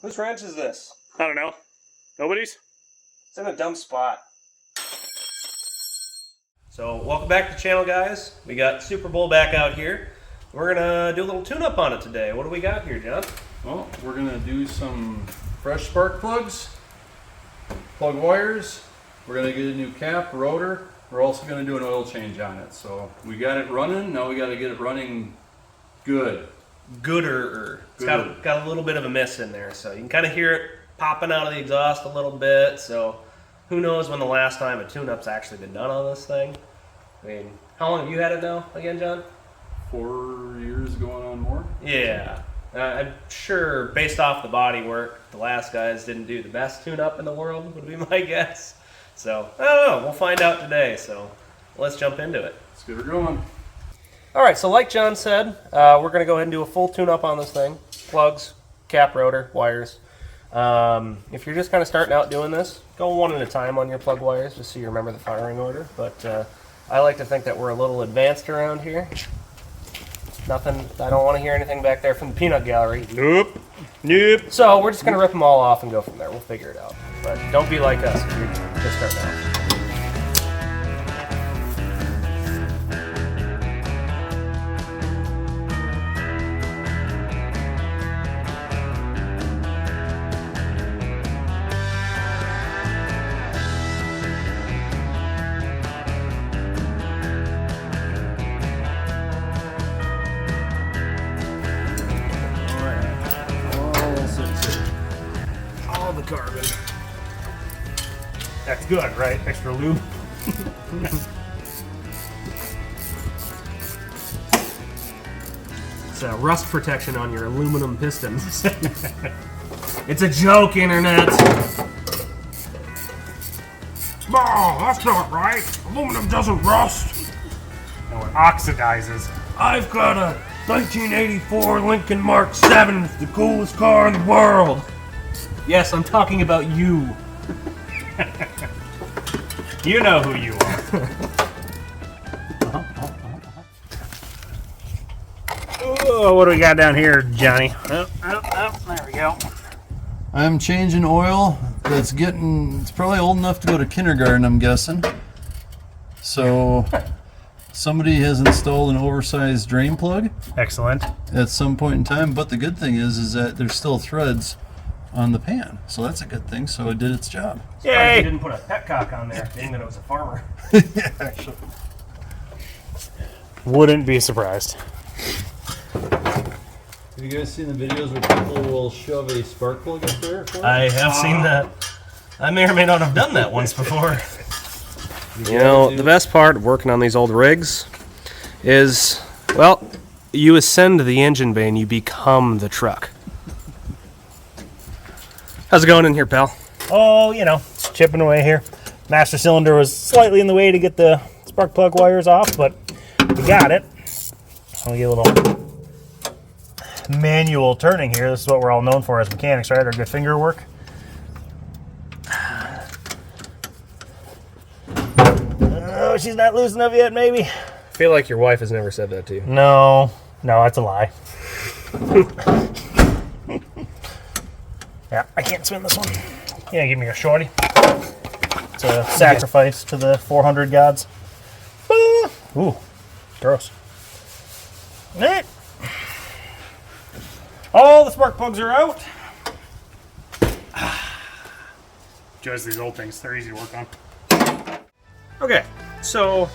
Whose wrench is this? I don't know. Nobody's? It's in a dumb spot. So, welcome back to the channel, guys. We got Super Bowl back out here. We're gonna do a little tune-up on it today. What do we got here, John? Well, we're gonna do some fresh spark plugs, plug wires. We're gonna get a new cap, rotor. We're also gonna do an oil change on it. So we got it running, now we gotta get it running good. Gooder. It's got a little bit of a miss in there, so you can kind of hear it popping out of the exhaust a little bit. So who knows when the last time a tune-up's actually been done on this thing. I mean, how long have you had it now again, John? 4 years going on more. Yeah. I'm sure based off the body work, the last guys didn't do the best tune-up in the world, would be my guess. So, I don't know. We'll find out today, so let's jump into it. Let's get her going. All right, so like John said, we're going to go ahead and do a full tune-up on this thing. Plugs, cap, rotor, wires. If you're just kind of starting out doing this, go one at a time on your plug wires, just so you remember the firing order. But I like to think that we're a little advanced around here. Nothing, I don't want to hear anything back there from the peanut gallery. Nope. So we're just going to rip them all off and go from there. We'll figure it out. But don't be like us if you're just starting out. All the carbon. That's good, right? Extra lube. It's rust protection on your aluminum pistons. It's a joke, Internet. Oh, that's not right. Aluminum doesn't rust. No, it oxidizes. I've got a 1984 Lincoln Mark 7. It's the coolest car in the world. Yes, I'm talking about you. You know who you are. Oh, what do we got down here, Johnny? Oh, there we go. I'm changing oil. It's probably old enough to go to kindergarten, I'm guessing. So somebody has installed an oversized drain plug Excellent. at some point in time. But the good thing is that there's still threads on the pan, so that's a good thing. So it did its job. Yay! Yay! You didn't put a petcock on there, being that it was a farmer. Yeah, actually. Wouldn't be surprised. Have you guys seen the videos where people will shove a spark plug up there? I have seen that. I may or may not have done that once before. You know, the best part of working on these old rigs is, well, you ascend the engine bay and you become the truck. How's it going in here, pal? Oh, you know, it's chipping away here. Master cylinder was slightly in the way to get the spark plug wires off, but we got it. I'll get a little manual turning here. This is what we're all known for as mechanics, right? Our good finger work. Oh, she's not loose enough yet, maybe? I feel like your wife has never said that to you. No, that's a lie. Yeah, I can't spin this one. Yeah, give me your shorty. It's a sacrifice to the 400 gods. Ooh, gross. Eh. All the spark plugs are out. Just these old things, they're easy to work on. Okay, so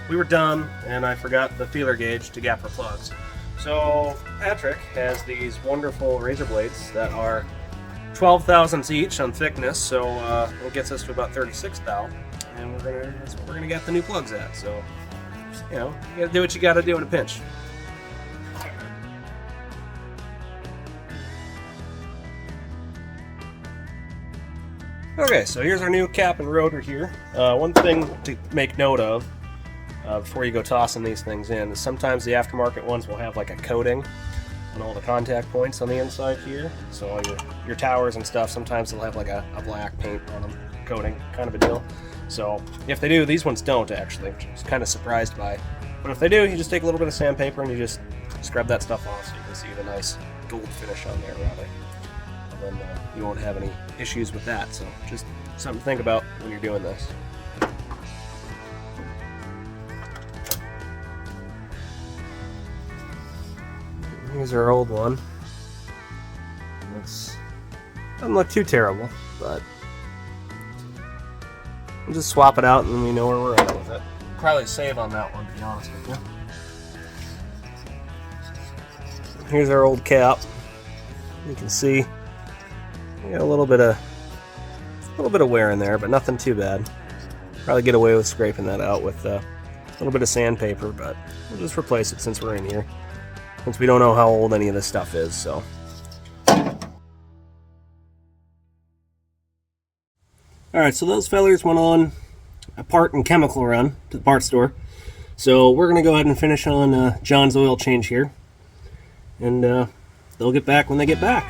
we were done, and I forgot the feeler gauge to gap our plugs. So Patrick has these wonderful razor blades that are 12 thousandths each on thickness, so it gets us to about 36 thou, and that's what we're gonna get the new plugs at. So, you know, you gotta do what you gotta do in a pinch. Okay, so here's our new cap and rotor here. One thing to make note of before you go tossing these things in is sometimes the aftermarket ones will have like a coating on all the contact points on the inside here. So all your towers and stuff, sometimes they'll have like a black paint on them, coating, kind of a deal. So if they do, these ones don't actually, which I was kind of surprised by. But if they do, you just take a little bit of sandpaper and you just scrub that stuff off so you can see the nice gold finish on there, rather. then you won't have any issues with that. So just something to think about when you're doing this. Here's our old one. Doesn't look too terrible, but we'll just swap it out and then we know where we're at with it. Probably save on that one, to be honest with you. Here's our old cap. You can see we got a little bit of wear in there, but nothing too bad. Probably get away with scraping that out with a little bit of sandpaper, but we'll just replace it since we're in here, since we don't know how old any of this stuff is. So. Alright, so those fellers went on a part and chemical run to the parts store. So we're going to go ahead and finish on John's oil change here. And they'll get back when they get back.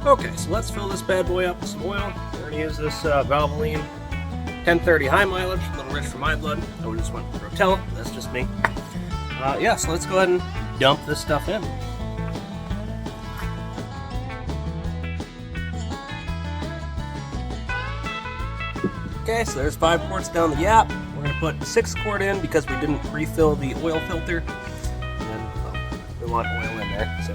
Okay, so let's fill this bad boy up with some oil. We're going to use this Valvoline 1030 high mileage, a little rich for my blood. I would just went with Rotella, that's just me. Yeah, so let's go ahead and dump this stuff in. Okay, so there's 5 quarts down the yap. We're going to put 6 quart in because we didn't refill the oil filter. And well, we want oil in there, so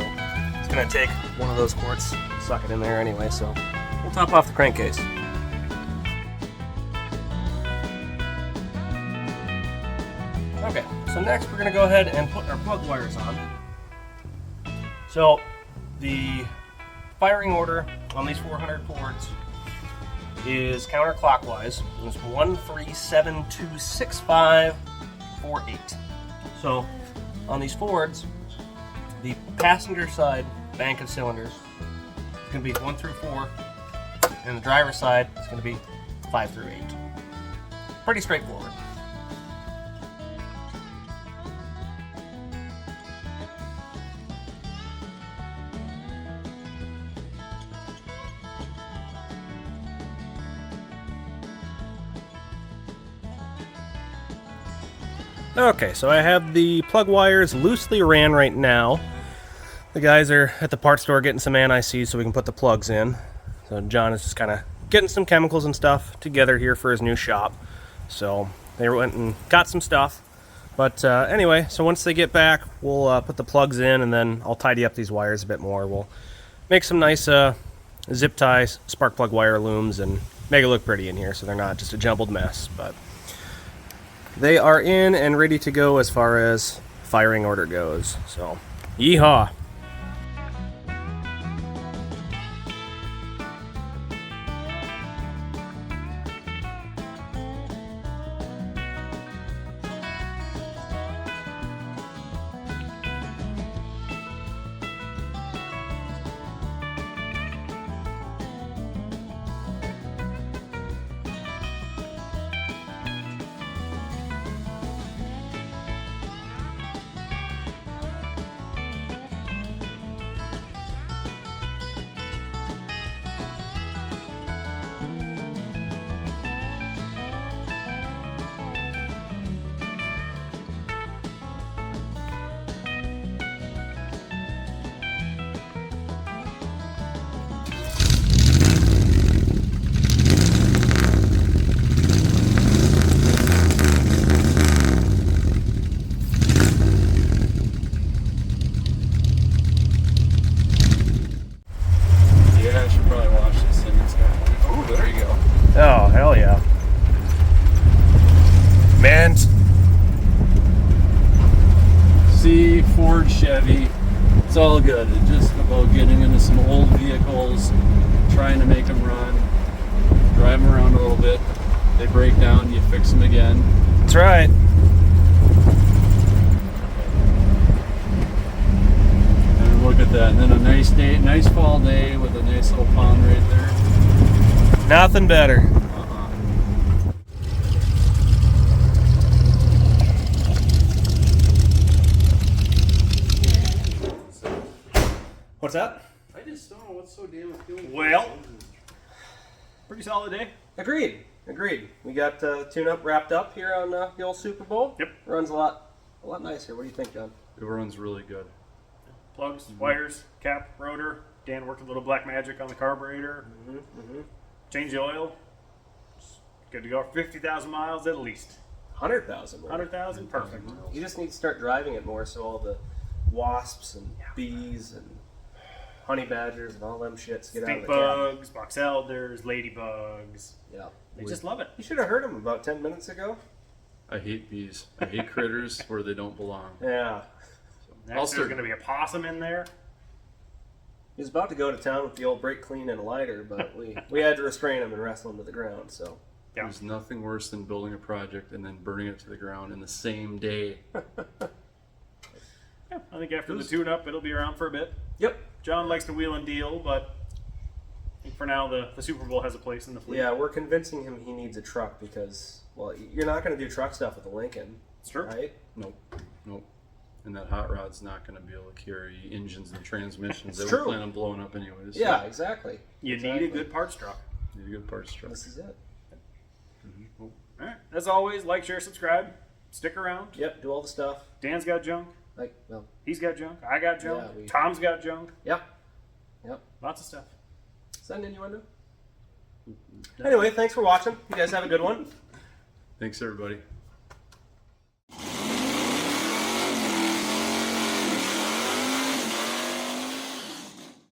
it's going to take one of those quarts, suck it in there anyway, so we'll top off the crankcase. Okay, so next we're going to go ahead and put our plug wires on. So the firing order on these 400 Fords is counterclockwise. It's 13726548. So on these Fords, the passenger side bank of cylinders is going to be 1 through 4, and the driver's side is going to be 5 through 8. Pretty straightforward. Okay, so I have the plug wires loosely ran right now. The guys are at the parts store getting some anti-seize so we can put the plugs in. So John is just kind of getting some chemicals and stuff together here for his new shop. So they went and got some stuff. But anyway, so once they get back, we'll put the plugs in and then I'll tidy up these wires a bit more. We'll make some nice zip tie spark plug wire looms and make it look pretty in here so they're not just a jumbled mess. But they are in and ready to go as far as firing order goes. So, yeehaw! Oh, hell yeah. Man. See, Ford, Chevy, it's all good. It's just about getting into some old vehicles, trying to make them run, drive them around a little bit. They break down, you fix them again. That's right. And look at that. And then a nice day, nice fall day with a nice little pond right there. Nothing better. What's that? I just don't know what's so damn appealing. Well, Pretty solid day. Agreed. We got tune-up wrapped up here on the old Super Bowl. Yep. Runs a lot nicer. What do you think, John? It runs really good. Plugs, wires, cap, rotor. Dan worked a little black magic on the carburetor. Change the oil. It's good to go for 50,000 miles at least. 100,000 more. 100,000? Perfect. You just need to start driving it more so all the wasps and bees and honey badgers and all them shits get out of Stink the cabin. bugs, box elders, ladybugs. Yeah. They just love it. You should have heard him about 10 minutes ago. I hate bees. I hate critters where they don't belong. Yeah. Next, there's going to be a possum in there. He was about to go to town with the old brake clean and a lighter, but we had to restrain him and wrestle him to the ground. So Yeah. There's nothing worse than building a project and then burning it to the ground in the same day. Yeah, I think after the tune-up, it'll be around for a bit. Yep. John likes to wheel and deal, but I think for now the Super Bowl has a place in the fleet. Yeah, we're convincing him he needs a truck because, well, you're not going to do truck stuff with a Lincoln, It's true. right? Nope. And that hot rod's not going to be able to carry engines and transmissions that It's we true. plan on blowing up anyways. Yeah, exactly. You need a good parts truck. Need a good parts truck. This is it. All right. As always, like, share, subscribe. Stick around. Yep, do all the stuff. Dan's got junk. Like, well, He's got junk. I got junk. Yeah, Tom's got junk. yep. Yep. Lots of stuff. Is that an innuendo? Anyway, thanks for watching. You guys have a good one. Thanks, everybody.